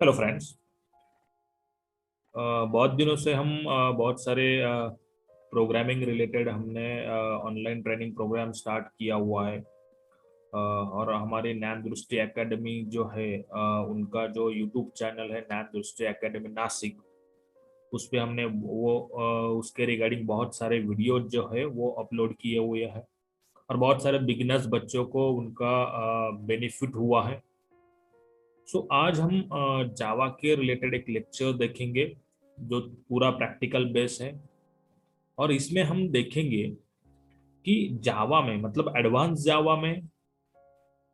Hello friends. बहुत दिनों से हम बहुत सारे प्रोग्रामिंग रिलेटेड हमने ऑनलाइन ट्रेनिंग प्रोग्राम स्टार्ट किया हुआ है। और हमारी ज्ञान दृष्टि एकेडमी जो है, उनका जो यूट्यूब चैनल है ज्ञान दृष्टि एकेडमी नासिक, उस पे हमने उसके रिगार्डिंग बहुत सारे वीडियो जो है वो अपलोड किए हुए हैं। और बहुत सारे बिगिनर्स बच्चों को उनका बेनिफिट हुआ है। सो आज हम जावा के रिलेटेड एक लेक्चर देखेंगे जो पूरा प्रैक्टिकल बेस है। और इसमें हम देखेंगे कि जावा में मतलब एडवांस जावा में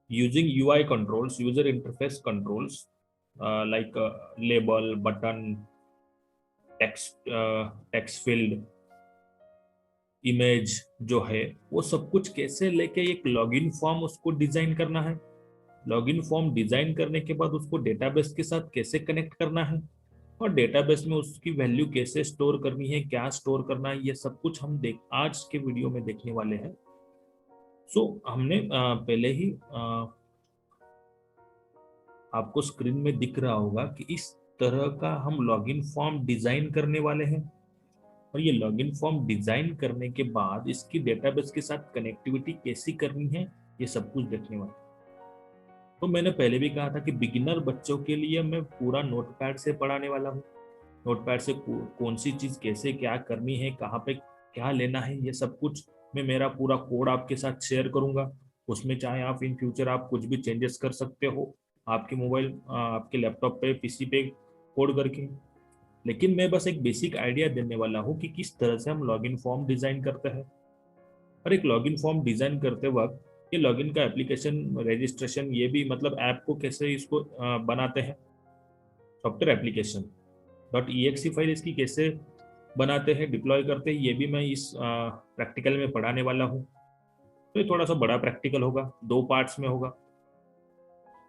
using UI controls, user interface controls, like label, button, text, text field, image जो है, वो सब कुछ कैसे लेके एक लॉगिन फॉर्म उसको डिजाइन करना है। लॉगिन फॉर्म डिजाइन करने के बाद उसको डेटाबेस के साथ कैसे कनेक्ट करना है, और डेटाबेस में उसकी वैल्यू कैसे स्टोर करनी है, क्या स्टोर करना है, ये सब कुछ हम देख आज के वीडियो में देखने वाले हैं। हमने पहले ही आपको स्क्रीन में दिख रहा होगा कि इस तरह का हम लॉगिन फॉर्म डिजाइन करने वाले हैं। और ये लॉगिन फॉर्म डिजाइन करने के बाद इसकी डेटाबेस के साथ कनेक्टिविटी कैसी करनी है, ये सब कुछ देखने वाले हैं। तो मैंने पहले भी कहा था कि बिगिनर बच्चों के लिए मैं पूरा नोटपैड से पढ़ाने वाला हूँ। नोटपैड से कौन सी चीज कैसे क्या करनी है, कहाँ पे क्या लेना है, ये सब कुछ मैं मेरा पूरा कोड आपके साथ शेयर करूंगा। उसमें चाहे आप इन फ्यूचर आप कुछ भी चेंजेस कर सकते हो आपके मोबाइल, आपके लैपटॉप पे, पीसी पे कोड करके। लेकिन मैं बस एक बेसिक आइडिया देने वाला हूँ कि किस तरह से हम लॉगिन फॉर्म डिजाइन करते हैं। और एक लॉगिन फॉर्म डिजाइन करते वक्त ये लॉगिन का एप्लीकेशन रजिस्ट्रेशन, ये भी मतलब ऐप को कैसे इसको बनाते हैं, software application dot E file इसकी कैसे बनाते हैं, डिप्लॉय करते हैं, ये भी मैं इस प्रैक्टिकल में पढ़ाने वाला हूँ। तो ये थोड़ा सा बड़ा प्रैक्टिकल होगा, दो पार्ट्स में होगा।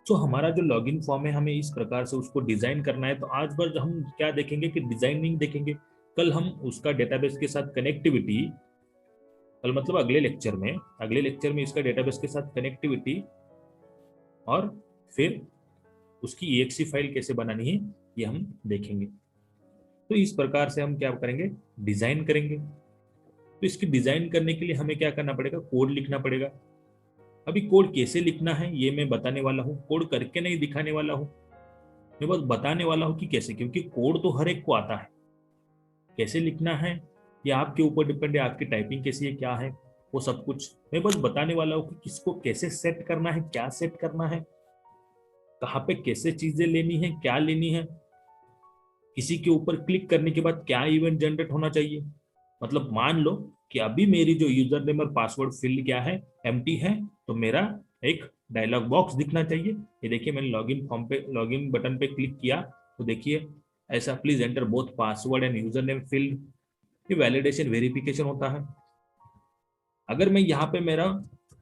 तो हमारा जो लॉगिन फॉर्म है हमें इस प्रकार से उसको डिजाइन करना है। तो आज बार हम क्या देखेंगे कि डिजाइनिंग देखेंगे, कल हम उसका डेटाबेस के साथ कनेक्टिविटी, कल मतलब अगले लेक्चर में इसका डेटाबेस के साथ कनेक्टिविटी, और फिर उसकी ई फाइल कैसे बनानी है, ये हम देखेंगे। तो इस प्रकार से हम क्या करेंगे, डिजाइन करेंगे। तो इसकी डिजाइन करने के लिए हमें क्या करना पड़ेगा, कोड लिखना पड़ेगा। अभी कोड कैसे लिखना है ये मैं बताने वाला हूँ, कोड करके नहीं दिखाने वाला हूँ, मैं बस बताने वाला हूँ कि कैसे, क्योंकि कोड तो हर एक को आता है। कैसे लिखना है ये आपके ऊपर डिपेंड है, आपकी टाइपिंग कैसी है, क्या है, वो सब कुछ मैं बस बताने वाला हूँ कि किसको कैसे सेट करना है, क्या सेट करना है, कहाँ पे कैसे चीजें लेनी है, क्या लेनी है, किसी के ऊपर क्लिक करने के बाद क्या इवेंट जनरेट होना चाहिए। मतलब मान लो कि अभी मेरी जो यूजर नेम और पासवर्ड फील्ड क्या है, एम्प्टी है, तो मेरा एक डायलॉग बॉक्स दिखना चाहिए। ये देखिए मैंने लॉगिन फॉर्म पे, लॉगिन बटन पे क्लिक किया तो देखिए ऐसा, please enter both password and user name field. ये वैलिडेशन वेरिफिकेशन होता है। अगर मैं यहाँ पे मेरा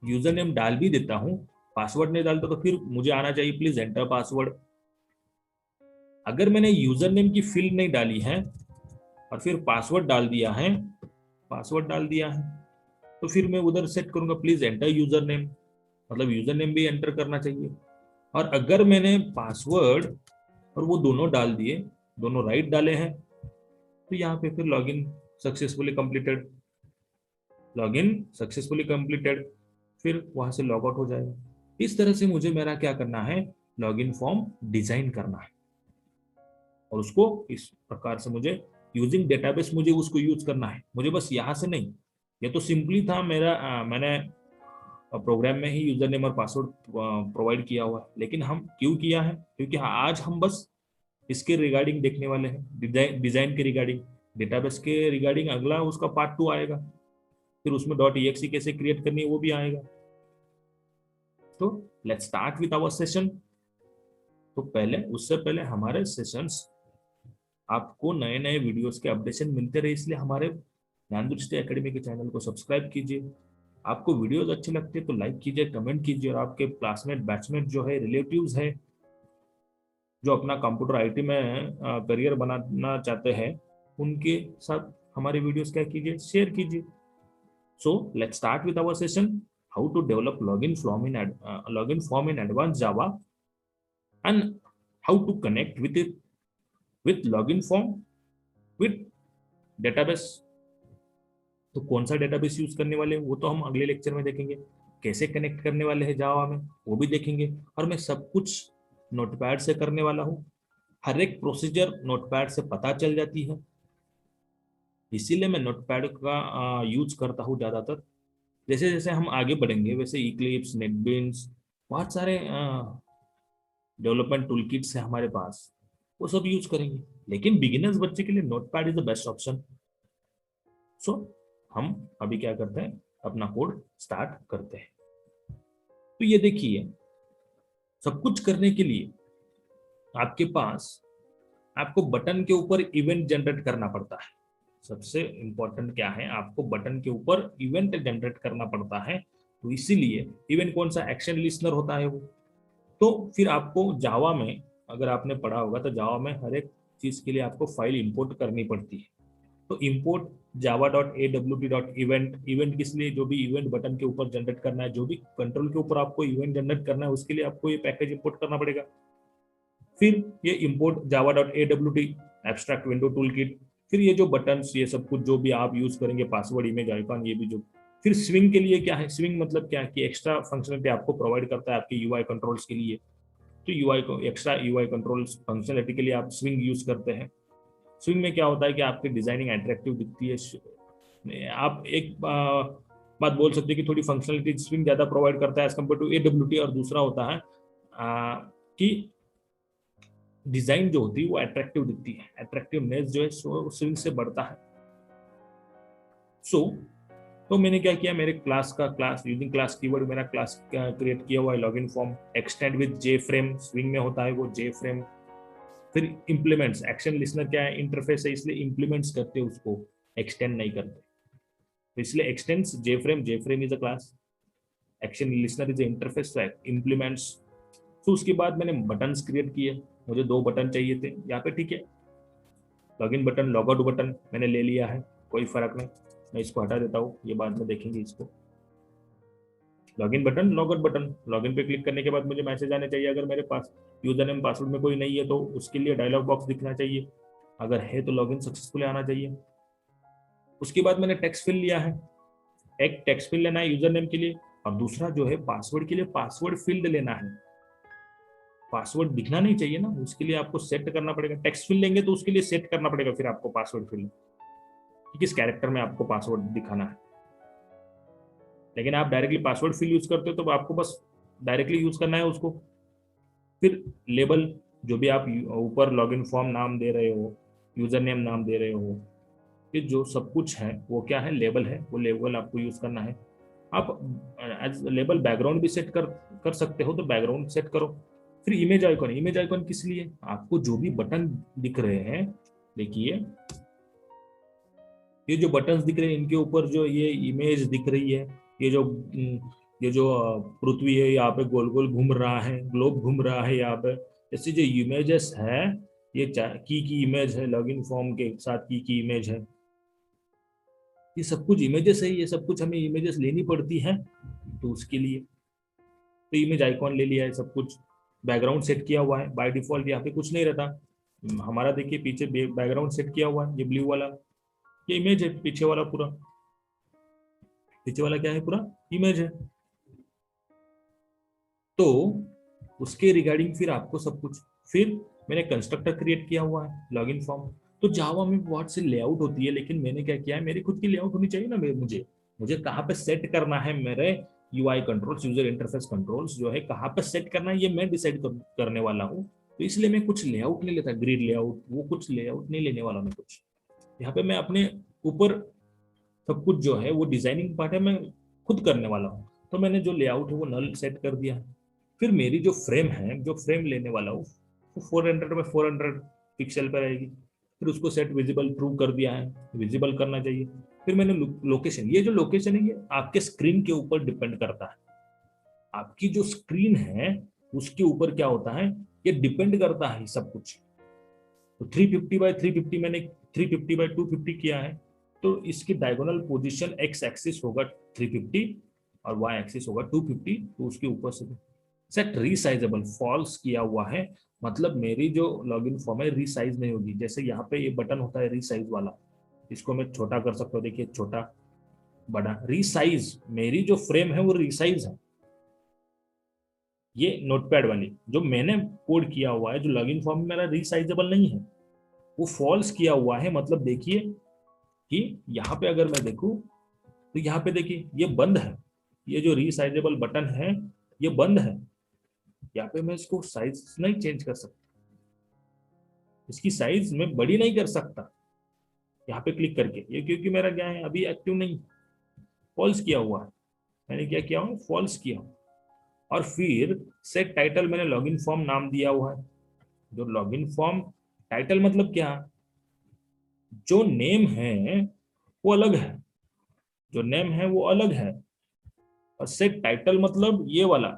यूजर नेम डाल भी देता हूँ, पासवर्ड नहीं डालता, तो फिर मुझे आना चाहिए प्लीज एंटर पासवर्ड। अगर मैंने यूजर नेम की फील्ड नहीं डाली है और फिर पासवर्ड डाल दिया है, तो फिर मैं उधर सेट करूंगा प्लीज एंटर यूजर नेम, मतलब यूजर नेम भी एंटर करना चाहिए। और अगर मैंने पासवर्ड और वो दोनों डाल दिए, दोनों राइट डाले हैं, तो यहाँ पे फिर login successfully completed, login successfully completed, फिर वहां से लॉग आउट हो जाएगा। इस तरह से मुझे मेरा क्या करना है, लॉगिन फॉर्म डिजाइन करना है। और उसको इस प्रकार से मुझे यूजिंग डेटाबेस मुझे उसको यूज करना है, मुझे बस यहाँ से नहीं। ये तो सिंपली था मेरा, मैंने प्रोग्राम में ही यूजर नेम और पासवर्ड प्रोवाइड किया हुआ है। लेकिन हम क्यों किया है, क्योंकि आज हम बस इसके रिगार्डिंग देखने वाले हैं, डिजाइन के रिगार्डिंग। डेटाबेस के रिगार्डिंग अगला उसका पार्ट 2 आएगा, फिर उसमें डॉट ई कैसे क्रिएट करनी है वो भी आएगा। तो let's start with our session. तो पहले, उससे पहले हमारे सेशंस, आपको नए नए वीडियोस के अपडेशन मिलते रहे, इसलिए हमारे ज्ञान दृष्टि एकेडमी के चैनल को सब्सक्राइब कीजिए। आपको वीडियोस अच्छे लगते हैं तो लाइक कीजिए, कमेंट कीजिए, और आपके क्लासमेट, बैचमेट जो है, रिलेटिव्स है, जो अपना कंप्यूटर आईटी में करियर बनाना चाहते हैं, उनके साथ हमारे वीडियोस क्या कीजिए, शेयर कीजिए। So let's start with our session, how to develop login form in advance Java. And how to connect with it with login form with database. तो कौन सा डेटाबेस यूज करने वाले हैं वो तो हम अगले लेक्चर में देखेंगे, कैसे कनेक्ट करने वाले हैं जावा में वो भी देखेंगे, और मैं सब कुछ नोटपैड से करने वाला हूँ। हर एक प्रोसीजर नोटपैड से पता चल जाती है, इसीलिए मैं नोटपैड का यूज करता हूँ ज्यादातर। जैसे जैसे हम आगे बढ़ेंगे वैसे इक्लिप्स, नेटबीन्स, बहुत सारे डेवलपमेंट टूल किट्स है हमारे पास, वो सब यूज करेंगे। लेकिन बिगिनर्स बच्चे के लिए notepad is the best option. So हम अभी क्या करते हैं, अपना कोड स्टार्ट करते हैं। तो ये देखिए, सब कुछ करने के लिए आपके पास आपको बटन के ऊपर इवेंट जनरेट करना पड़ता है। सबसे इंपॉर्टेंट क्या है, आपको बटन के ऊपर इवेंट जनरेट करना पड़ता है। तो इसीलिए इवेंट कौन सा, एक्शन लिस्नर होता है वो। तो फिर आपको जावा में, अगर आपने पढ़ा होगा तो जावा में हर एक चीज के लिए आपको फाइल इंपोर्ट करनी पड़ती है। तो इंपोर्ट java.awt.event, इवेंट किस लिए, जो भी इवेंट बटन के ऊपर जनरेट करना है, जो भी कंट्रोल के ऊपर आपको इवेंट जनरेट करना है, उसके लिए आपको ये पैकेज इंपोर्ट करना पड़ेगा। फिर ये import java.awt abstract window tool kit. फिर ये जो बटन्स, ये सब कुछ जो भी आप यूज करेंगे, पासवर्ड, इमेज, आइकॉन, ये भी जो। फिर स्विंग के लिए क्या है, स्विंग मतलब क्या है कि एक्स्ट्रा फंक्शनलिटी आपको प्रोवाइड करता है आपके यूआई कंट्रोल्स के लिए। तो यूआई को एक्स्ट्रा यूआई कंट्रोल्स फंक्शनलिटी के लिए आप स्विंग यूज करते हैं। स्विंग में क्या होता है कि आपकी डिजाइनिंग अट्रैक्टिव दिखती है। आप एक बात बोल सकते हैं कि थोड़ी फंक्शनलिटी स्विंग ज्यादा प्रोवाइड करता है एज कम्पेयर टू एडब्ल्यूटी। और दूसरा होता है कि डिजाइन जो होती है वो अट्रैक्टिव दिखती है, अट्रैक्टिवनेस जो है स्विंग से बढ़ता है। तो मैंने क्या किया, मेरे क्लास यूजिंग क्लास कीवर्ड, मेरा क्लास क्रिएट किया हुआ है login form, extend with J frame, swing में होता है वो जे फ्रेम। फिर इंप्लीमेंट्स, एक्शन लिस्नर क्या है, इंटरफेस है, इसलिए इंप्लीमेंट्स करते उसको, एक्सटेंड नहीं करते। तो इसलिए x tends J frame is a class, action listener is interface, implements. तो उसके बाद मैंने बटन्स क्रिएट किए, मुझे 2 बटन चाहिए थे यहाँ पे, ठीक है। लॉगिन बटन, लॉगआउट बटन मैंने ले लिया है, कोई फर्क नहीं, मैं इसको हटा देता हूँ, ये बाद में देखेंगे इसको। Login button, logout button, login पे क्लिक करने के बाद मुझे मैसेज आने चाहिए, अगर मेरे पास यूजर नेम पासवर्ड में कोई नहीं है तो उसके लिए डायलॉग बॉक्स दिखना चाहिए, अगर है तो लॉगिन सक्सेसफुली आना चाहिए। उसके बाद मैंने टेक्स्ट फिल लिया है, एक टेक्स्ट फिल लेना है यूजर नेम के लिए, और दूसरा जो है पासवर्ड के लिए पासवर्ड फील्ड लेना है। पासवर्ड दिखना नहीं चाहिए ना, उसके लिए आपको सेट करना पड़ेगा। टेक्स्ट फिल लेंगे तो उसके लिए सेट करना पड़ेगा फिर आपको पासवर्ड फील्ड, कि किस कैरेक्टर में आपको पासवर्ड दिखाना है। लेकिन आप डायरेक्टली पासवर्ड फील्ड यूज करते हो तो आपको बस डायरेक्टली यूज करना है उसको। फिर लेबल, जो भी आप ऊपर लॉगिन फॉर्म नाम दे रहे हो, यूजर नेम नाम दे रहे हो, ये जो सब कुछ है वो क्या है, लेबल है, वो लेबल आपको यूज करना है। आप एज लेबल बैकग्राउंड भी सेट कर सकते हो, तो बैकग्राउंड सेट करो। फिर इमेज आइकॉन, इमेज आइकॉन किस लिए, आपको जो भी बटन दिख रहे हैं, देखिए ये जो बटन्स दिख रहे हैं इनके ऊपर जो ये इमेज दिख रही है, ये जो पृथ्वी है यहाँ पे गोल गोल घूम रहा है, ग्लोब घूम रहा है यहाँ पे, ऐसे जो इमेजेस है, ये की इमेज है, लॉगिन फॉर्म के साथ की इमेज है, ये सब कुछ इमेजेस है, ये सब कुछ हमें इमेजेस लेनी पड़ती है। तो उसके लिए तो इमेज आइकॉन ले लिया है, सब कुछ बैकग्राउंड सेट किया हुआ है, बाय डिफॉल्ट यहाँ पे कुछ नहीं रहता हमारा। देखिए पीछे बैकग्राउंड सेट किया हुआ है, ये ब्लू वाला, ये इमेज है, पीछे वाला पूरा, पीछे वाला क्या है, पूरा इमेज है। तो उसके रिगार्डिंग फिर आपको सब कुछ, फिर मैंने कंस्ट्रक्टर क्रिएट किया हुआ है लॉगिन फॉर्म। तो जावा में बहुत सी लेआउट होती है, लेकिन मैंने क्या किया है, मेरी खुद की लेआउट होनी चाहिए ना, मुझे मुझे कहाँ पे सेट करना है मेरे UI controls, user interface controls जो है कहाँ पे सेट करना है, ये मैं डिसाइड करने वाला हूँ। तो इसलिए मैं कुछ लेआउट नहीं लेता, ग्रिड लेआउट, वो कुछ लेआउट नहीं लेने वाला मैं कुछ। यहाँ पे मैं अपने ऊपर सब कुछ जो है वो डिजाइनिंग पार्ट है मैं खुद करने वाला हूँ। तो मैंने जो लेआउट है वो नल सेट कर दिया है। फिर मेरी जो फ्रेम है, जो फ्रेम लेने वाला हूँ, वो 400 में 400 पिक्सल पर रहेगी। फिर उसको सेट विजिबल ट्रू कर दिया है, विजिबल करना चाहिए। फिर मैंने लोकेशन, ये जो लोकेशन है ये आपके स्क्रीन के ऊपर डिपेंड करता है, आपकी जो स्क्रीन है उसके ऊपर क्या होता है, ये डिपेंड करता है सब कुछ। तो 350 बाय 350 मैंने 350 बाय 250 किया है, तो इसकी डायगोनल पोजीशन एक्स एक्सिस होगा 350 और वाई एक्सिस होगा 250। तो उसके ऊपर से सेट रीसाइजेबल फॉल्स किया हुआ है, मतलब मेरी जो लॉगिन फॉर्म है रीसाइज नहीं होगी। जैसे यहाँ पे ये बटन होता है रीसाइज वाला, इसको मैं छोटा कर सकता हूँ, देखिए छोटा बड़ा रीसाइज, मेरी जो फ्रेम है वो रीसाइज है। ये नोटपैड वाली जो मैंने कोड किया हुआ है, जो लॉगिन फॉर्म मेरा रीसाइजेबल नहीं है, वो फॉल्स किया हुआ है। मतलब देखिए कि यहाँ पे अगर मैं देखूं तो यहाँ पे देखिए ये बंद है, ये जो रीसाइजेबल बटन है ये बंद है। यहाँ पे मैं इसको साइज नहीं चेंज कर सकता, इसकी साइज मैं बड़ी नहीं कर सकता यहाँ पे क्लिक करके, ये क्योंकि मेरा क्या है अभी एक्टिव नहीं, फॉल्स किया हुआ है। मैंने क्या किया हूँ, फॉल्स किया। और फिर सेट टाइटल मैंने लॉगिन फॉर्म नाम दिया हुआ है। जो लॉगिन फॉर्म टाइटल मतलब क्या, जो नेम है वो अलग है, जो नेम है वो अलग है। और सेट टाइटल मतलब ये वाला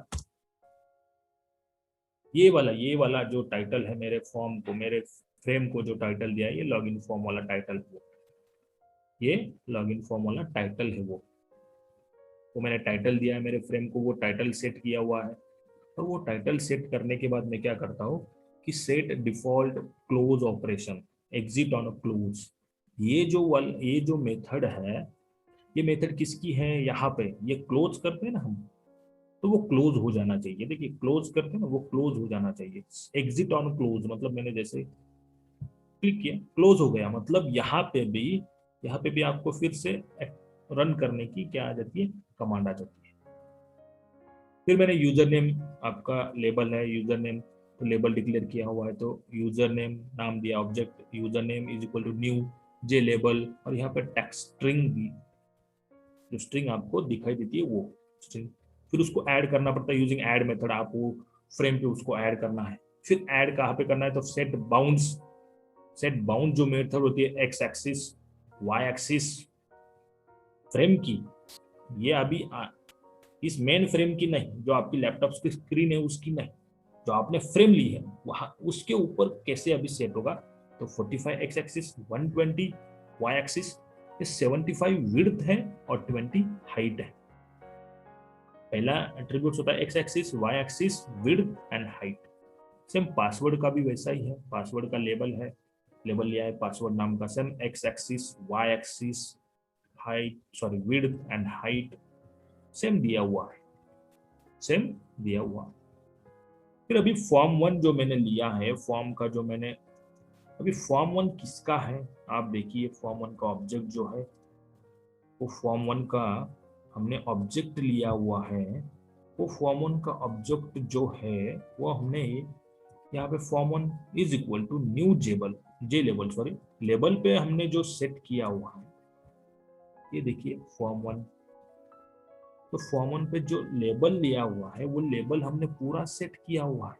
जो टाइटल है मेरे फॉर्म को, मेरे फ्रेम को जो टाइटल दिया है, ये लॉगिन फॉर्म वाला टाइटल है। ये लॉगिन फॉर्म वाला टाइटल है वो मैंने टाइटल दिया है मेरे फ्रेम को, वो टाइटल सेट किया हुआ है। और वो टाइटल सेट करने के बाद मैं क्या करता हूँ कि set default close operation, exit on close. ये जो मेथड है, ये मेथड किसकी है, यहाँ पे ये क्लोज करते हैं ना हम, तो वो क्लोज हो जाना चाहिए। देखिए क्लोज करते हैं ना, वो क्लोज हो जाना चाहिए। एग्जिट ऑन क्लोज मतलब मैंने जैसे क्लिक किया, क्लोज हो गया। मतलब यहाँ पे भी आपको फिर से रन करने की क्या आ जाती है, कमांड आ जाती है। फिर मैंने यूजर नेम, आपका लेबल है यूजर नेम, तो लेबल डिक्लेयर किया हुआ है, तो यूजर नेम नाम दिया, object user name is equal to new J label. और यहाँ पे टेक्स्ट स्ट्रिंग दी, जो स्ट्रिंग आपको दिखाई देती है वो स्ट्रिंग। फिर उसको ऐड करना पड़ता है यूजिंग ऐड मेथड, आपको फ्रेम पे उसको ऐड करना है। फिर ऐड कहाँ पे करना है, तो सेट बाउंड जो मेथड होती है x axis y axis frame की, ये अभी इस मेन फ्रेम की नहीं, जो आपकी लैपटॉप की स्क्रीन है उसकी नहीं, जो आपने फ्रेम ली है वहां उसके ऊपर कैसे अभी सेट होगा। तो 45 x axis, 120 y axis, 75 width है और 20 हाइट है। पहला एट्रीब्यूट होता है x axis, y axis, width and height. Same password का भी वैसा ही है, पासवर्ड का लेबल है, लेबल लिया है पासवर्ड नाम का। Same x axis, y axis, height sorry width and height same दिया हुआ है, सेम दिया हुआ। फिर अभी फॉर्म वन जो मैंने लिया है, फॉर्म का जो मैंने अभी फॉर्म वन किसका है, आप देखिए फॉर्म वन का ऑब्जेक्ट जो है, वो फॉर्म वन का हमने ऑब्जेक्ट लिया हुआ है। वो फॉर्म वन का ऑब्जेक्ट जो है वो हमने यहाँ पे form one is equal to new J label sorry label पे हमने जो सेट किया हुआ है, ये देखिए फॉर्म वन। तो फॉर्म वन पे जो लेबल लिया हुआ है वो लेबल हमने पूरा सेट किया हुआ है।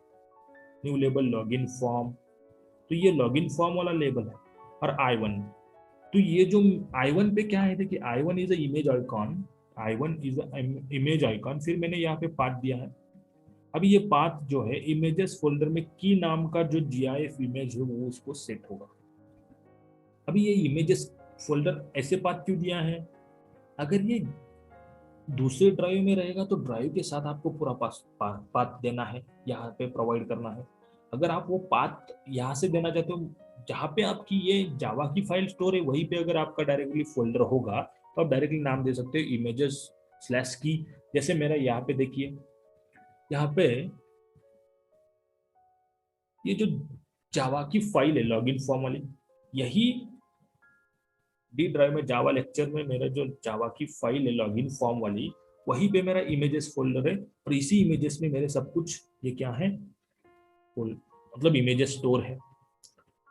न्यू लेबल लॉगिन फॉर्म, तो ये लॉगिन फॉर्म वाला लेबल है। और आई वन, तो ये जो आई वन पे क्या है, देखिए I one is image icon, I one is image icon. फिर मैंने यहाँ पे पाथ दिया है। अभी ये पाथ जो है इमेजेस फोल्डर में की नाम का जो GIF इमेज है वो उसको सेट होगा। अभी ये इमेजेस फोल्डर ऐसे पाथ क्यों दिया है, अगर ये दूसरे ड्राइव में रहेगा तो ड्राइव के साथ आपको पूरा पाथ देना है, यहाँ पे प्रोवाइड करना है। अगर आप वो पाथ यहाँ से देना चाहते हो, जहाँ पे आपकी ये जावा की फाइल स्टोर है वहीं पे अगर आपका डायरेक्टली फोल्डर होगा तो आप डायरेक्टली नाम दे सकते हो इमेजेस स्लैश की। जैसे मेरा यहाँ पे देखिए, यहाँ पे ये जो जावा की फाइल है लॉगिन फॉर्म वाली, यही डी ड्राइव में जावा लेक्चर में मेरा जो जावा की फाइल है लॉगिन फॉर्म वाली, वहीं पे मेरा इमेजेस फोल्डर है। और इसी इमेजेस में मेरे सब कुछ ये क्या है, मतलब इमेजेस स्टोर है।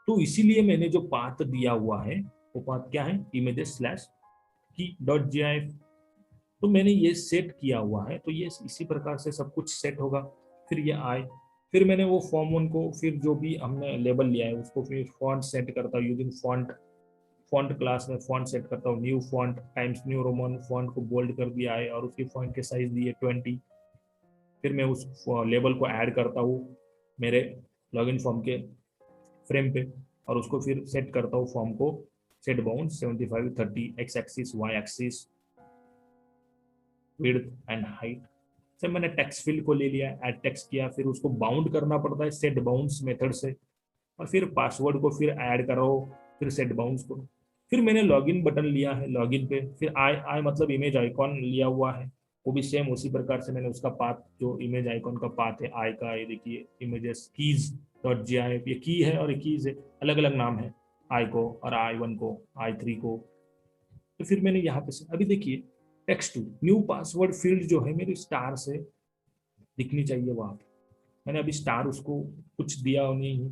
तो इसीलिए मैंने जो पाथ दिया हुआ है वो पाथ क्या है, इमेजेस स्लैश की डॉट GIF। तो मैंने ये सेट किया हुआ है, तो ये इसी प्रकार से सब कुछ सेट होगा। फिर ये आए, फिर मैंने वो फॉर्म वन को, फिर जो भी हमने लेबल लिया है उसको फिर फॉन्ट सेट करता हूँ यूजिंग फॉन्ट। फॉन्ट क्लास में फॉन्ट सेट करता हूँ new font times new Roman, font को बोल्ड कर दिया है और उसकी फॉन्ट के साइज दिए 20। फिर मैं उस लेबल को ऐड करता हूँ मेरे लॉगिन फॉर्म के फ्रेम पे, और उसको फिर सेट करता हूँ फॉर्म को, set bound 75 30 x axis y axis width and height से मैंने टेक्स्ट फील्ड को ले लिया, ऐड टेक्स्ट किया, फिर उसको बाउंड करना पड़ता है सेट बाउंड्स मेथड से, और फिर पासवर्ड को फिर ऐड करो, फिर सेट बाउंड्स को, फिर मैंने लॉगिन बटन लिया है, लॉगिन पे फिर आई आई मतलब इमेज आइकॉन लिया हुआ है, वो भी सेम उसी प्रकार से मैंने उसका पाथ, जो इमेज आइकॉन का पाथ है आई का, ये देखिए इमेजेस कीज डॉट जी आई, ये की है और ये कीज है, अलग अलग नाम है आई को और आई 1 को, आई 3 को। तो फिर मैंने यहाँ पे से अभी देखिए text two new password field जो है मेरी स्टार से दिखनी चाहिए वहां पे, मैंने अभी स्टार उसको कुछ दिया नहीं है,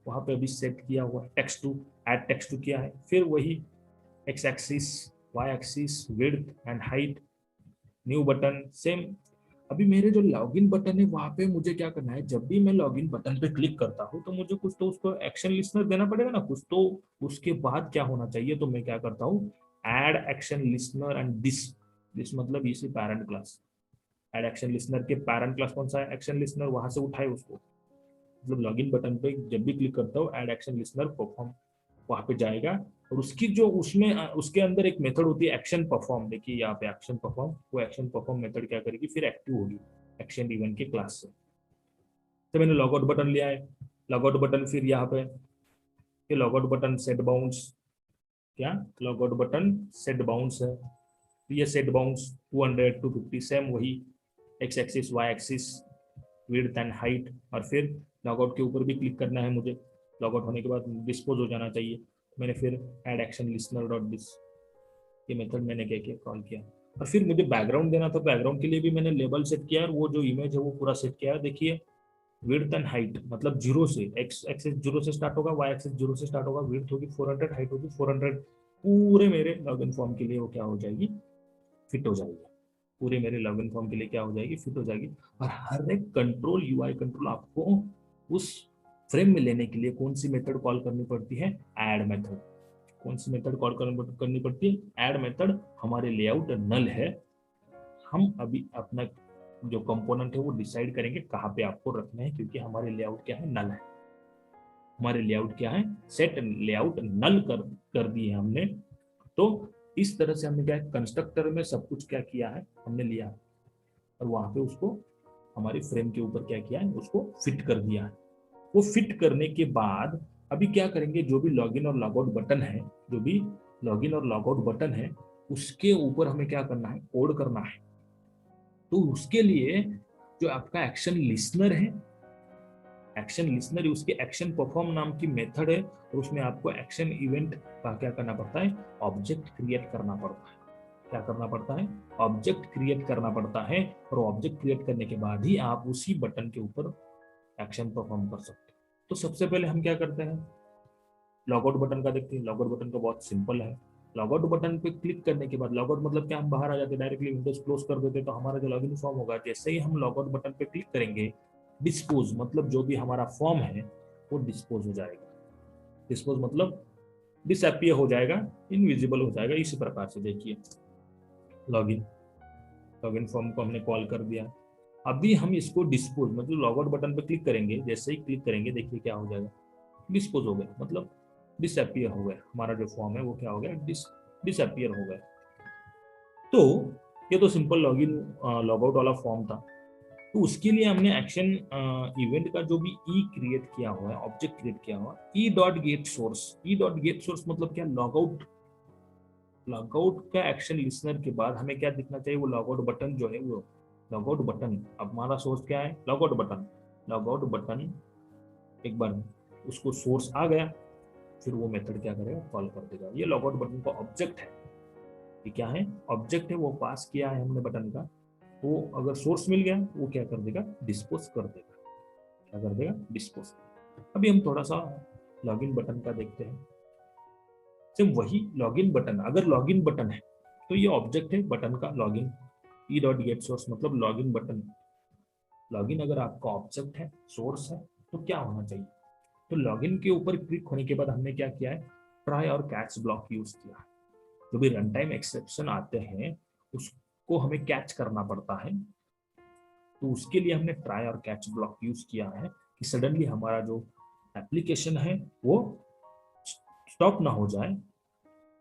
वहां पे अभी सेट किया हुआ text two, add text two किया है, फिर वही x axis, y axis, width and height, new button same. अभी मेरे जो लॉगिन बटन है वहां पे मुझे क्या करना है, जब भी मैं लॉगिन बटन पे क्लिक करता हूँ तो मुझे कुछ तो उसको एक्शन लिस्नर देना पड़ेगा ना कुछ तो, उसके बाद क्या होना चाहिए, तो मैं क्या करता हूँ add action listener and this मतलब इसी parent class, add action listener के पैरेंट क्लास कौन सा है, एक्शन लिस्नर, वहां से उठाए उसको, मतलब लॉगिन बटन पे जब भी क्लिक करता हूँ ऐड एक्शन लिस्नर परफॉर्म वहां पे जाएगा, और उसकी जो उसमें उसके अंदर एक मेथड होती है एक्शन परफॉर्म, देखिए यहाँ पे एक्शन परफॉर्म, वो एक्शन परफॉर्म मेथड क्या करेगी फिर एक्टिव होगी एक्शन इवेंट के क्लास से। तो मैंने लॉगआउट बटन लिया है, लॉगआउट बटन फिर यहाँ पे ये लॉगआउट बटन सेट बाउंड्स, क्या लॉगआउट बटन सेट बाउंड्स है, तो ये सेट बाउंड्स 200 250 सेम वही x axis y axis width and height, और फिर लॉगआउट के ऊपर भी क्लिक करना है मुझे, लॉगआउट होने के बाद डिस्पोज हो जाना चाहिए, मैंने फिर add action listener dot this ये मेथड मैंने क्या किया कॉल किया, और फिर मुझे बैकग्राउंड देना था, बैकग्राउंड के लिए भी मैंने लेबल सेट किया और वो जो इमेज है वो पूरा सेट किया है, देखिए विड्थ एंड हाइट मतलब जीरो से, एक्स एक्सिस जीरो से स्टार्ट होगा, वाई एक्सिस जीरो से स्टार्ट होगा, विड्थ होगी 400, हाइट होगी 400, पूरे मेरे लॉगिन फॉर्म के लिए वो क्या हो जाएगी फिट हो जाएगी, पूरे मेरे लॉगिन फॉर्म के लिए क्या हो जाएगी फिट हो जाएगी। और हर एक कंट्रोल यूआई कंट्रोल आपको उस फ्रेम में लेने के लिए कौन सी मेथड कॉल करनी पड़ती है, ऐड मेथड, कौन सी मेथड कॉल करनी पड़ती है, ऐड मेथड। हमारे लेआउट नल है, हम अभी अपना जो कंपोनेंट है वो डिसाइड करेंगे कहाँ पे आपको रखना है, क्योंकि हमारे लेआउट क्या है नल है, हमारे लेआउट क्या है सेट लेआउट नल कर दिए हमने। तो इस तरह से हमने क्या है कंस्ट्रक्टर में सब कुछ क्या किया है हमने लिया, और वहां पे उसको हमारे फ्रेम के ऊपर क्या किया है उसको फिट कर दिया है। वो फिट करने के बाद अभी क्या करेंगे, जो भी लॉगिन और लॉगआउट बटन है, जो भी लॉगिन और लॉगआउट बटन है उसके ऊपर हमें क्या करना है कोड करना है। तो उसके लिए जो आपका एक्शन लिसनर है, एक्शन लिसनर उसके एक्शन परफॉर्म नाम की मेथड है, और उसमें आपको एक्शन इवेंट का क्या करना पड़ता है ऑब्जेक्ट क्रिएट करना पड़ता है, क्या करना पड़ता है ऑब्जेक्ट क्रिएट करना पड़ता है, और ऑब्जेक्ट क्रिएट करने के बाद ही आप उसी बटन के ऊपर एक्शन परफॉर्म कर सकते हैं। तो सबसे पहले हम क्या करते हैं लॉगआउट बटन का देखते हैं, लॉगआउट बटन का बहुत सिंपल है, लॉगआउट बटन पे क्लिक करने के बाद लॉगआउट मतलब क्या हम बाहर आ जाते डायरेक्टली विंडोज क्लोज कर देते, तो हमारा जो लॉगिन फॉर्म होगा जैसे ही हम लॉगआउट बटन पे क्लिक करेंगे डिस्पोज मतलब जो भी हमारा फॉर्म है वो डिस्पोज हो जाएगा, डिस्पोज मतलब डिसअपियर हो जाएगा, इनविजिबल हो जाएगा। इसी प्रकार से देखिए लॉगिन लॉगिन फॉर्म को हमने कॉल कर दिया, अभी हम इसको डिस्पोज मतलब लॉगआउट बटन पे क्लिक करेंगे, जैसे ही क्लिक करेंगे देखिए क्या हो जाएगा डिस्पोज हो गया, मतलब डिसअपियर हो गया, हमारा जो फॉर्म है वो क्या हो गया डिसअपियर हो गया। तो ये तो सिंपल लॉगिन लॉगआउट वाला फॉर्म था। तो उसके लिए हमने एक्शन इवेंट का जो भी ई क्रिएट किया हुआ है ऑब्जेक्ट क्रिएट किया हुआ ई डॉट गेट सोर्स, ई डॉट गेट सोर्स मतलब क्या लॉगआउट, लॉगआउट का एक्शन लिसनर के बाद हमें क्या दिखना चाहिए वो लॉगआउट बटन जो है वो लॉगआउट बटन, अब हमारा सोर्स क्या है लॉगआउट बटन, लॉगआउट बटन एक बार उसको सोर्स आ गया फिर वो मेथड क्या करेगा कॉल कर देगा, ये लॉगआउट बटन का ऑब्जेक्ट है, ये क्या है ऑब्जेक्ट है वो पास किया है हमने बटन का, वो अगर सोर्स मिल गया वो क्या कर देगा डिस्पोज कर देगा, क्या कर देगा डिस्पोज। अभी हम थोड़ा सा लॉगिन बटन का देखते हैं, सिर्फ वही लॉगिन बटन, अगर लॉगिन बटन है तो ये ऑब्जेक्ट है बटन का लॉगिन, ई डॉट गेट सोर्स मतलब लॉगिन बटन, लॉगिन अगर आपका ऑब्जेक्ट है सोर्स है तो क्या होना चाहिए, तो लॉगिन के ऊपर क्लिक होने के बाद हमने क्या किया है ट्राई और कैच ब्लॉक यूज किया, जो भी रन टाइम एक्सेप्शन आते हैं उसको हमें कैच करना पड़ता है, तो उसके लिए हमने ट्राई और कैच ब्लॉक यूज किया है कि सडनली हमारा जो एप्लीकेशन है वो स्टॉप ना हो जाए,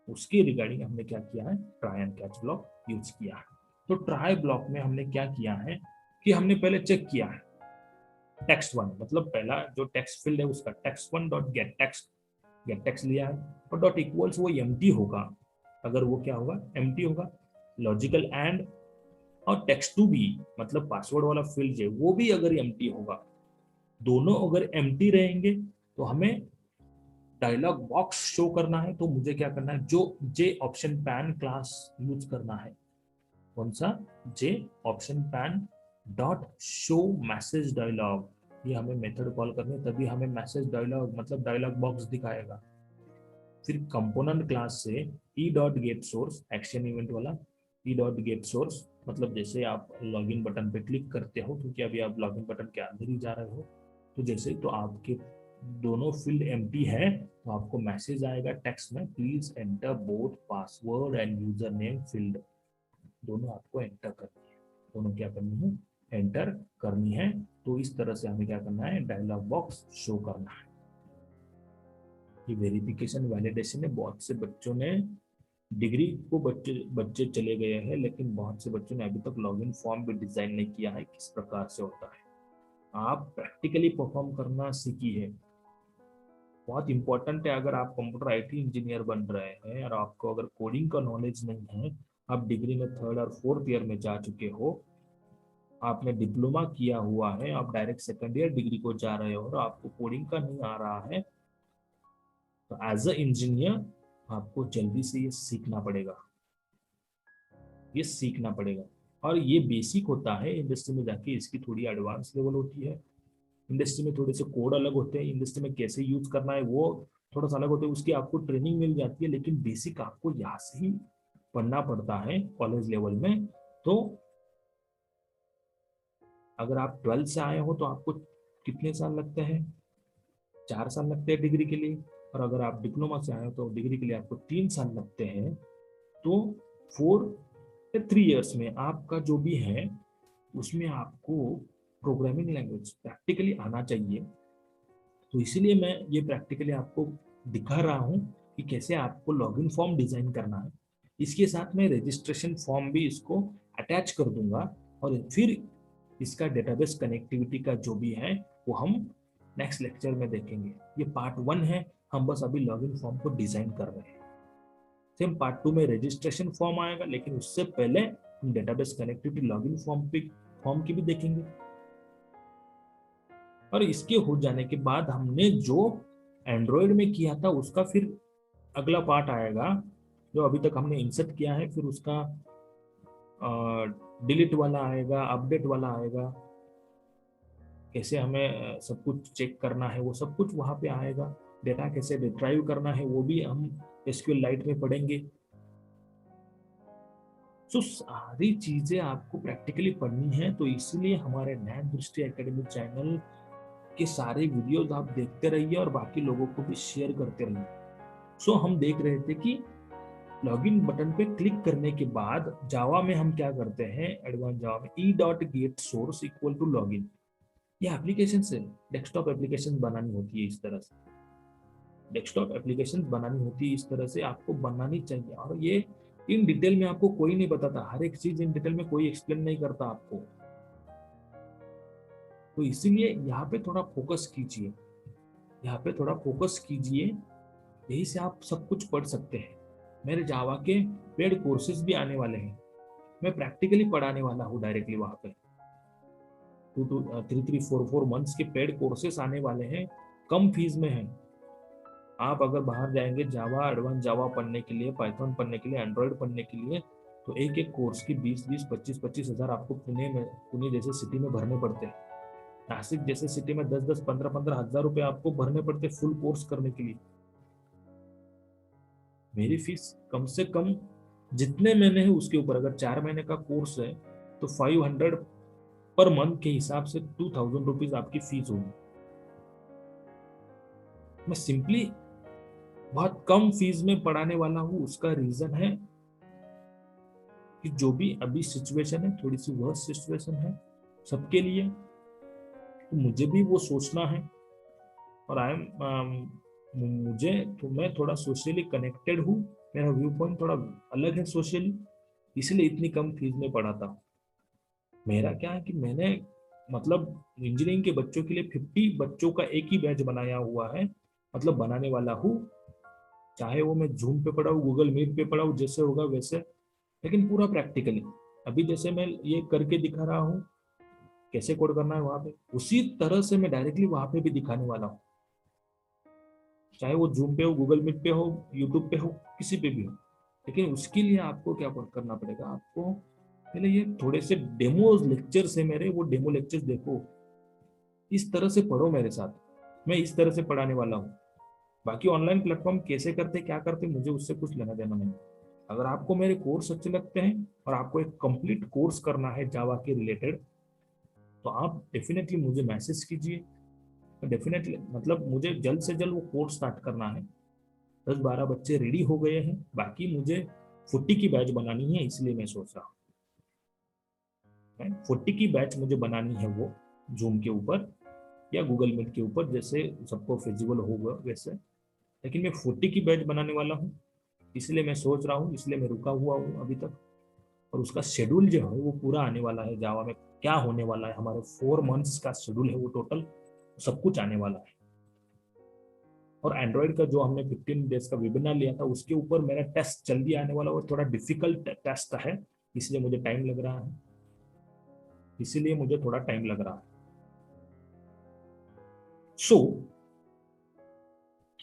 उसके रिगार्डिंग हमने क्या किया है try and catch block use किया है। तो ट्राई ब्लॉक में हमने क्या किया है कि हमने पहले चेक किया है टेक्स्ट वन, मतलब पहला जो टेक्स्ट फील्ड है उसका text one dot gate text लिया है, और डॉट इक्वल्स वो एम्प्टी होगा, अगर वो क्या होगा, एम्प्टी होगा। लॉजिकल एंड और टेक्स्ट टू बी, मतलब पासवर्ड वाला फील्ड है वो भी अगर एम्प्टी होगा, दोनों अगर एम्प्टी रहेंगे तो हमें डायलॉग बॉक्स शो करना है। तो मुझे क्या करना है, जो J option pane class use करना है। कौन सा, J option pane dot show message dialog, ये हमें मेथड कॉल करनी है, तभी हमें मैसेज डायलॉग मतलब डायलॉग बॉक्स दिखाएगा। फिर कंपोनेंट क्लास से e dot get source, action event वाला ई डॉट गेट सोर्स, मतलब जैसे आप लॉगिन बटन पे क्लिक करते हो, क्योंकि अभी आप लॉगिन बटन के अंदर ही जा रहे हो, तो जैसे तो आपके दोनों फील्ड एम्प्टी है तो आपको मैसेज आएगा टेक्स्ट में, please enter both password and user name field, दोनों आपको एंटर करनी है, दोनों क्या करनी है, एंटर करनी है। तो इस तरह से हमें क्या करना है, डायलॉग बॉक्स शो करना है। ये वेरिफिकेशन वैलिडेशन है। बहुत से बच्चों ने डिग्री को बच्चे बच्चे चले गए हैं, लेकिन बहुत से बच्चों ने अभी तक लॉगिन फॉर्म भी डिजाइन नहीं किया है किस प्रकार से होता है। आप प्रैक्टिकली परफॉर्म करना सीखिए, बहुत इंपॉर्टेंट है। अगर आप कंप्यूटर आईटी इंजीनियर बन रहे हैं और आपको अगर कोडिंग का नॉलेज नहीं है, आप डिग्री में 3rd और 4th ईयर में जा चुके हो, आपने डिप्लोमा किया हुआ है, आप डायरेक्ट 2nd ईयर डिग्री को जा रहे हो और आपको कोडिंग का नहीं आ रहा है, तो एज अ इंजीनियर आपको जल्दी से ये सीखना पड़ेगा, ये सीखना पड़ेगा। और ये बेसिक होता है, इंडस्ट्री में जाके इसकी थोड़ी एडवांस लेवल होती है। इंडस्ट्री में थोड़े से कोड अलग होते हैं, इंडस्ट्री में कैसे यूज करना है वो थोड़ा सा अलग होता है, उसकी आपको ट्रेनिंग मिल जाती है, लेकिन बेसिक आपको यहाँ से ही पढ़ना पड़ता है कॉलेज लेवल में। तो अगर आप 12th से आए हो तो आपको कितने साल लगते हैं, 4 साल लगते हैं डिग्री के लिए, और अगर आप डिप्लोमा से आए हो तो डिग्री के लिए आपको 3 साल लगते हैं। तो 4 या 3 ईयर्स में आपका जो भी है उसमें आपको प्रोग्रामिंग लैंग्वेज प्रैक्टिकली आना चाहिए। तो इसीलिए मैं ये प्रैक्टिकली आपको दिखा रहा हूँ कि कैसे आपको लॉगिन फॉर्म डिजाइन करना है। इसके साथ मैं रजिस्ट्रेशन फॉर्म भी इसको अटैच कर दूंगा, और फिर इसका डेटाबेस कनेक्टिविटी का जो भी है वो हम नेक्स्ट लेक्चर में देखेंगे। ये पार्ट 1 है, हम बस अभी लॉगिन फॉर्म को डिजाइन कर रहे हैं। सेम पार्ट 2 में रजिस्ट्रेशन फॉर्म आएगा, लेकिन उससे पहले हम डेटाबेस कनेक्टिविटी लॉगिन फॉर्म की भी देखेंगे। और इसके हो जाने के बाद हमने जो एंड्रॉयड में किया था उसका फिर अगला पार्ट आएगा, जो अभी तक हमने इंसर्ट किया है, फिर उसका डिलीट वाला आएगा, अपडेट वाला आएगा, कैसे हमें सब कुछ चेक करना है वो सब कुछ वहां पे आएगा। डेटा कैसे रिट्राइव करना है वो भी हम एसक्यूएल लाइट में पढ़ेंगे। सो सारी चीजें आपको प्रैक्टिकली पढ़नी है, तो इसलिए हमारे नैन दृष्टि एकेडमी चैनल के सारे वीडियोस आप देखते रहिए और बाकी लोगों को भी शेयर करते रहिए। सो हम देख रहे थे कि लॉगिन बटन पे क्लिक करने के बाद जावा में हम क्या करते हैं, एडवांस जावा में e dot get source equal to login, ये एप्लीकेशन से डेस्कटॉप एप्लीकेशन बनानी होती है। इस तरह से डेस्कटॉप एप्लीकेशन बनानी होती है, इस तरह से आपको बनानी चाहिए। और ये इन डिटेल में आपको कोई नहीं बताता, हर एक चीज इन डिटेल में कोई एक्सप्लेन नहीं करता आपको। तो इसीलिए यहाँ पे थोड़ा फोकस कीजिए, यहाँ पे थोड़ा फोकस कीजिए, यही से आप सब कुछ पढ़ सकते हैं। मेरे जावा के पेड कोर्सेज भी आने वाले हैं, मैं प्रैक्टिकली पढ़ाने वाला हूँ डायरेक्टली वहां पे। 3-4 मंथ्स के पेड कोर्सेस आने वाले हैं, कम फीस में है। आप अगर बाहर जाएंगे जावा, एडवांस जावा पढ़ने के लिए, पाइथन पढ़ने के लिए, एंड्रॉइड पढ़ने के लिए, तो एक एक कोर्स की 20-20, 25-25 हजार आपको पुणे जैसे सिटी में भरने पड़ते हैं। नासिक जैसे सिटी में 10-10, 15-15 हजार रुपए आपको भरने पड़ते फुल कोर्स करने के लिए। मेरी फीस कम से कम जितने महीने है उसके ऊपर, अगर 4 महीने का कोर्स है तो 500 पर मंथ के हिसाब से 2000 रुपीज आपकी फीस होगी। मैं सिंपली बहुत कम फीस में पढ़ाने वाला हूँ, उसका रीजन है कि जो भी अभी सिचुएशन है थोड़ी सी वर्स्ट सिचुएशन है सबके लिए, तो मुझे भी वो सोचना है। और मुझे तो मैं थोड़ा सोशली कनेक्टेड हूँ, मेरा व्यू पॉइंट थोड़ा अलग है सोशली, इसलिए इतनी कम फीस में पढ़ाता हूँ। मेरा क्या है कि मैंने मतलब इंजीनियरिंग के बच्चों के लिए 50 बच्चों का एक ही बैच बनाया हुआ है, मतलब बनाने वाला हूँ। चाहे वो मैं जूम पे पढ़ाऊँ, गूगल मीट पे पढ़ाऊँ, जैसे होगा वैसे, लेकिन पूरा प्रैक्टिकली। अभी जैसे मैं ये करके दिखा रहा हूँ, कैसे कोड करना है वहां पे, उसी तरह से मैं डायरेक्टली वहां पे भी दिखाने वाला हूँ। चाहे वो जूम पे हो, गूगल मीट पे हो, यूट्यूब पे हो, किसी पे भी हो। लेकिन उसके लिए आपको क्या करना पड़ेगा, आपको पहले ये थोड़े से डेमो लेक्चर्स है मेरे, वो डेमो लेक्चर्स देखो, इस तरह से पढ़ो मेरे साथ, मैं इस तरह से पढ़ाने वाला हूँ। बाकी ऑनलाइन प्लेटफॉर्म कैसे करते क्या करते मुझे उससे कुछ लेना देना नहीं। अगर आपको मेरे कोर्स अच्छे लगते हैं और आपको एक कंप्लीट कोर्स करना है जावा के रिलेटेड, तो आप डेफिनेटली मुझे मैसेज कीजिए। डेफिनेटली मतलब मुझे जल्द से जल्द वो कोर्स स्टार्ट करना है। 10-12 बच्चे रेडी हो गए हैं, बाकी मुझे 40 की बैच बनानी है, इसलिए मैं सोच रहा हूँ 40 की बैच मुझे बनानी है, वो जूम के ऊपर या गूगल मीट के ऊपर, जैसे सबको फिजिबल होगा वैसे। लेकिन मैं 40 की बैच बनाने वाला हूँ, इसलिए मैं सोच रहा हूँ, इसलिए मैं रुका हुआ हूँ अभी तक। और उसका शेड्यूल जो है वो पूरा आने वाला है, जावा में क्या होने वाला है, हमारे 4 मंथ्स का शेड्यूल है वो टोटल, सब कुछ आने वाला है। और एंड्रॉइड का जो हमने 15 डेज का वेबिनार लिया था, उसके ऊपर मेरा टेस्ट जल्दी आने वाला, और थोड़ा डिफिकल्ट टेस्ट है, इसलिए मुझे टाइम लग रहा है, इसीलिए मुझे थोड़ा टाइम लग रहा है। सो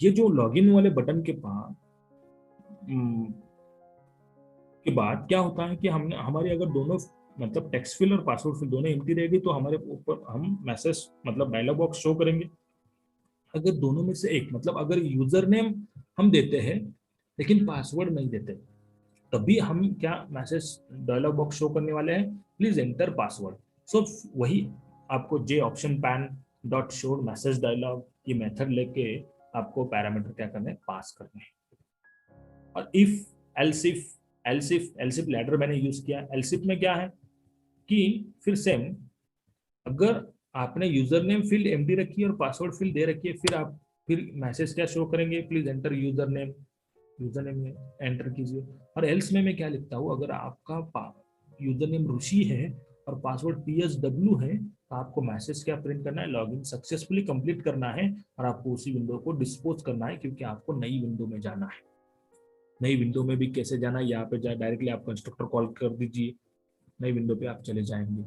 ये जो लॉगिन वाले बटन के पास के बाद क्या होता है कि हमने हमारी अगर दोनों मतलब टेक्स्ट फिल और पासवर्ड फिल दोनों एम्प्टी रहेगी, तो हमारे ऊपर हम मैसेज मतलब डायलॉग बॉक्स शो करेंगे। अगर दोनों में से एक मतलब अगर यूजर नेम हम देते हैं लेकिन पासवर्ड नहीं देते, तभी हम क्या मैसेज डायलॉग बॉक्स शो करने वाले हैं, प्लीज एंटर पासवर्ड। सो वही आपको J option pane dot show message dialog ये मेथड लेके आपको पैरामीटर क्या करने हैं, पास करने हैं। और if else if else if else if ladder मैंने यूज किया। एल्सिफ में क्या है कि फिर सेम, अगर आपने यूजर नेम फील्ड एम्प्टी रखी है और पासवर्ड फील्ड दे रखी है, फिर आप फिर मैसेज क्या शो करेंगे, please enter user name, user name में एंटर कीजिए। और एल्स में मैं क्या लिखता हूँ, अगर आपका यूजर नेम ऋषि है और पासवर्ड PSW है, तो आपको मैसेज क्या प्रिंट करना है, लॉगिन सक्सेसफुली कंप्लीट करना है, और आपको उसी विंडो को डिस्पोज करना है, क्योंकि आपको नई विंडो में जाना है। नई विंडो में भी कैसे जाना है, यहाँ पे जाए डायरेक्टली आप कंस्ट्रक्टर कॉल कर दीजिए, नई विंडो पे आप चले जाएंगे।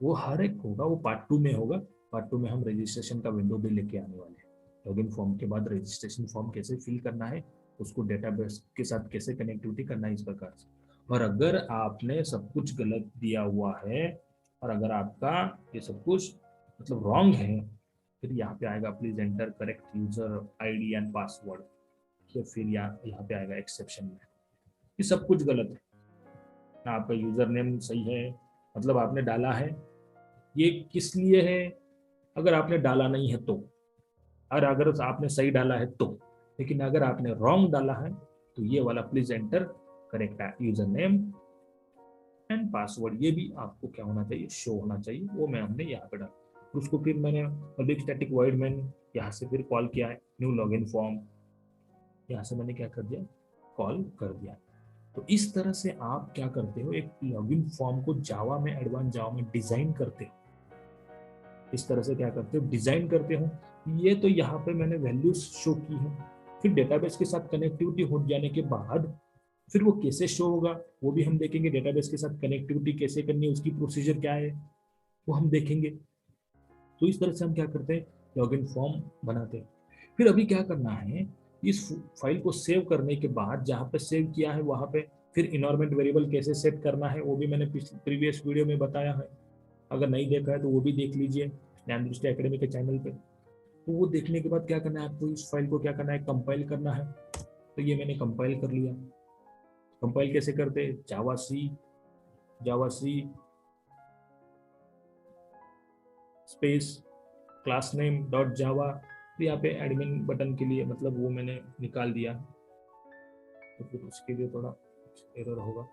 वो हर एक होगा, वो पार्ट 2 में होगा। पार्ट 2 में हम रजिस्ट्रेशन का विंडो भी लेके आने वाले हैं। लॉगिन फॉर्म के बाद रजिस्ट्रेशन फॉर्म कैसे फिल करना है, उसको डेटाबेस के साथ कैसे कनेक्टिविटी करना है, इस प्रकार से। और अगर आपने सब कुछ गलत दिया हुआ है, और अगर आपका ये सब कुछ मतलब रॉन्ग है, फिर यहाँ पे आएगा please enter correct user ID and password, या फिर यहाँ पे आएगा एक्सेप्शन में, ये सब कुछ गलत है। आपका यूजर नेम सही है, मतलब आपने डाला है, ये किस लिए है, अगर आपने डाला नहीं है तो, और अगर आपने सही डाला है तो। लेकिन अगर आपने रॉन्ग डाला है, तो ये वाला please enter correct user name and password, ये भी आपको क्या होना चाहिए, शो होना चाहिए। वो मैं हमने यहाँ पे डाला, उसको फिर मैंने पब्लिक स्टैटिक वॉइड मैन यहाँ से फिर कॉल किया है, न्यू लॉगिन फॉर्म, यहाँ से मैंने क्या कर दिया, कॉल कर दिया। तो इस तरह से आप क्या करते हो, एक लॉगिन फॉर्म को जावा में, एडवांस जावा में डिजाइन करते हो। इस तरह से क्या करते हो, डिजाइन करते हो। ये तो यहाँ पे मैंने वैल्यूज शो की है। फिर डेटाबेस के साथ कनेक्टिविटी हो जाने के बाद फिर वो कैसे शो होगा, वो भी हम देखेंगे। डेटाबेस के साथ कनेक्टिविटी कैसे करनी है, उसकी प्रोसीजर क्या है, वो हम देखेंगे। तो इस तरह से हम क्या करते हैं, लॉगिन फॉर्म बनाते हैं। फिर अभी क्या करना है, इस फाइल को सेव करने के बाद जहाँ पे सेव किया है वहाँ पे फिर इन्वायरमेंट वेरिएबल कैसे सेट करना है, वो भी मैंने प्रीवियस वीडियो में बताया है। अगर नहीं देखा है तो वो भी देख लीजिए ज्ञान दृष्टि एकेडमी के चैनल पे। तो वो देखने के बाद क्या करना है, आपको इस फाइल को क्या करना है, कंपाइल करना है। तो ये मैंने कंपाइल कर लिया। कंपाइल कैसे करते हैं, Java C space class name dot Java, तो यहाँ पे एडमिन बटन के लिए मतलब वो मैंने निकाल दिया। तो फिर उसके लिए थोड़ा एरर होगा।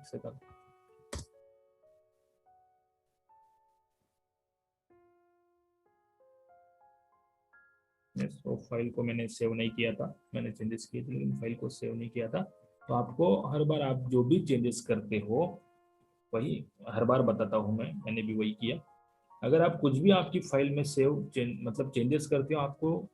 एक सेकंड। तो फाइल को मैंने सेव नहीं किया था, मैंने चेंजेस किए थे लेकिन फाइल को सेव नहीं किया था। तो आपको हर बार आप जो भी चेंजेस करते हो वही हर बार बताता हूँ मैंने भी वही किया। अगर आप कुछ भी आपकी फाइल में मतलब चेंजेस करते हो, आपको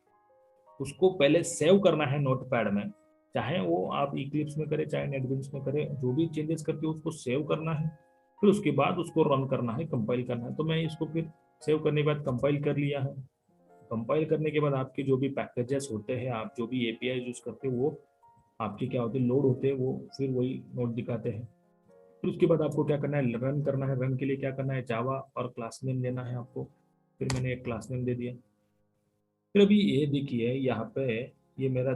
उसको पहले सेव करना है नोटपैड में, चाहे वो आप इक्लिप्स में करें चाहे नेटबीन्स में करें, जो भी चेंजेस करते हो उसको सेव करना है, फिर उसके बाद उसको रन करना है, कंपाइल करना है। तो मैं इसको फिर सेव करने के बाद कंपाइल कर लिया है। कंपाइल करने के बाद आपके जो भी पैकेजेस होते हैं, आप जो भी एपीआई यूज करते हो वो आपके क्या होते हैं, लोड होते हैं, वो फिर वही नोट दिखाते हैं। फिर उसके बाद आपको क्या करना है, रन करना है। रन के लिए क्या करना है, जावा और क्लास नेम देना है आपको। फिर मैंने एक क्लास नेम दे दिया। फिर अभी ये देखिए यहाँ पे ये मेरा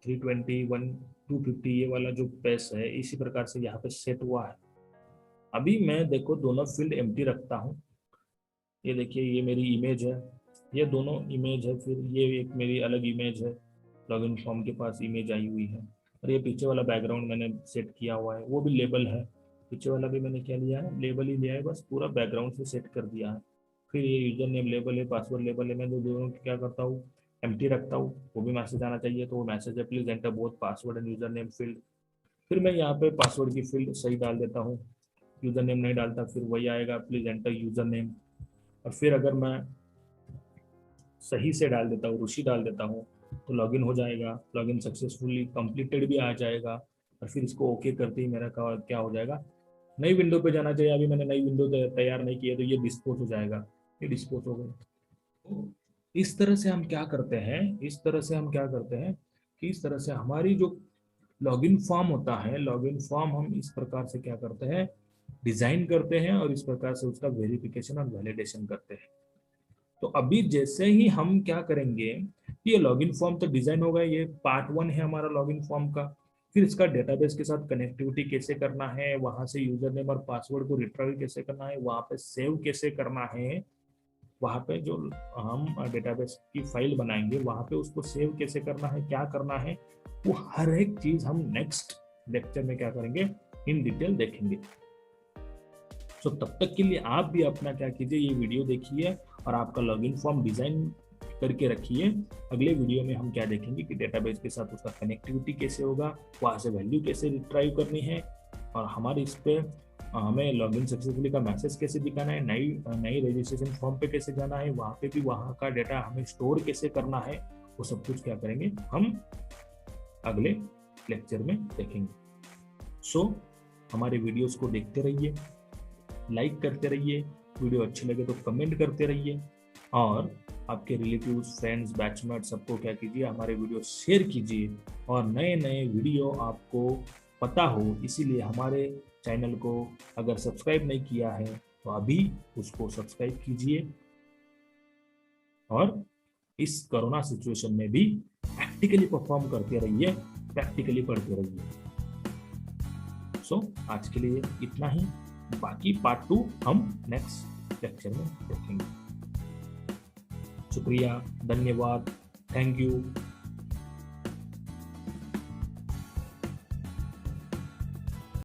321 250 ये वाला जो पेज है इसी प्रकार से यहाँ पे सेट हुआ है। अभी मैं देखो दोनों फील्ड एम्प्टी रखता हूँ। ये देखिए ये मेरी इमेज है, ये दोनों इमेज है, फिर ये एक मेरी अलग इमेज है, लॉगिन फॉर्म के पास इमेज आई हुई है, और ये पीछे वाला बैकग्राउंड मैंने सेट किया हुआ है, वो भी लेबल है। पीछे वाला भी मैंने क्या लिया है, लेबल ही लिया है, बस पूरा बैकग्राउंड से सेट कर दिया है। फिर ये यूजर नेम लेबल है, पासवर्ड लेबल है। मैं तो दोनों क्या करता हूँ, एम्प्टी रखता हूँ, वो भी मैसेज आना चाहिए तो वो मैसेज है, please enter both password and user name field. फिर मैं यहाँ पे पासवर्ड की फील्ड सही डाल देता हूँ, यूजर नेम नहीं डालता, फिर वही आएगा प्लीज एंटर यूजर नेम। और फिर अगर मैं सही से डाल देता हूँ, ऋषि डाल देता हूँ, तो लॉगिन हो जाएगा, लॉगिन सक्सेसफुली कंप्लीटेड भी आ जाएगा। और फिर इसको ओके करते ही मेरा क्या हो जाएगा, नई विंडो पे जाना चाहिए। अभी मैंने नई विंडो तैयार नहीं की है तो ये डिस्पोज हो जाएगा, ये डिस्पोज हो गया। तो इस तरह से हम क्या करते हैं, इस तरह से हम क्या करते हैं कि इस तरह से हमारी जो लॉगिन फॉर्म होता है, लॉगिन फॉर्म हम इस प्रकार से क्या करते हैं, डिजाइन करते हैं और इस प्रकार से उसका वेरिफिकेशन और वैलिडेशन करते हैं। तो अभी जैसे ही हम क्या करेंगे, ये लॉगिन फॉर्म तो डिजाइन होगा, ये पार्ट 1 है हमारा लॉगिन फॉर्म का। फिर इसका डेटाबेस के साथ कनेक्टिविटी कैसे करना है, वहां से यूजर नेम और पासवर्ड को रिट्राइव कैसे करना है, वहां पे सेव कैसे करना है, वहां पे जो हम डेटाबेस की फाइल बनाएंगे वहां पे उसको सेव कैसे करना है, क्या करना है, वो हर एक चीज हम नेक्स्ट लेक्चर में क्या करेंगे, इन डिटेल देखेंगे। सो तब तक के लिए आप भी अपना क्या कीजिए, ये वीडियो देखिए और आपका लॉगिन फॉर्म डिजाइन करके रखिए। अगले वीडियो में हम क्या देखेंगे कि डेटाबेस के साथ उसका कनेक्टिविटी कैसे होगा, वहां से वैल्यू कैसे रिट्राइव करनी है, और हमारे इस पे हमें लॉगिन सक्सेसफुली का मैसेज कैसे दिखाना है, नई रजिस्ट्रेशन फॉर्म पे कैसे जाना है, वहाँ पे भी वहाँ का डेटा हमें स्टोर कैसे करना है, वो सब कुछ क्या करेंगे हम अगले लेक्चर में देखेंगे। सो हमारे वीडियोस को देखते रहिए, लाइक करते रहिए, वीडियो अच्छे लगे तो कमेंट करते रहिए, और आपके रिलेटिव्स, फ्रेंड्स, बैचमेट सबको क्या कीजिए, हमारे वीडियो शेयर कीजिए, और नए नए वीडियो आपको पता हो इसीलिए हमारे चैनल को अगर सब्सक्राइब नहीं किया है तो अभी उसको सब्सक्राइब कीजिए, और इस कोरोना सिचुएशन में भी प्रैक्टिकली परफॉर्म करते रहिए, प्रैक्टिकली पढ़ते रहिए। सो आज के लिए इतना ही, बाकी पार्ट 2 हम नेक्स्ट लेक्चर में देखेंगे। शुक्रिया, धन्यवाद, थैंक यू।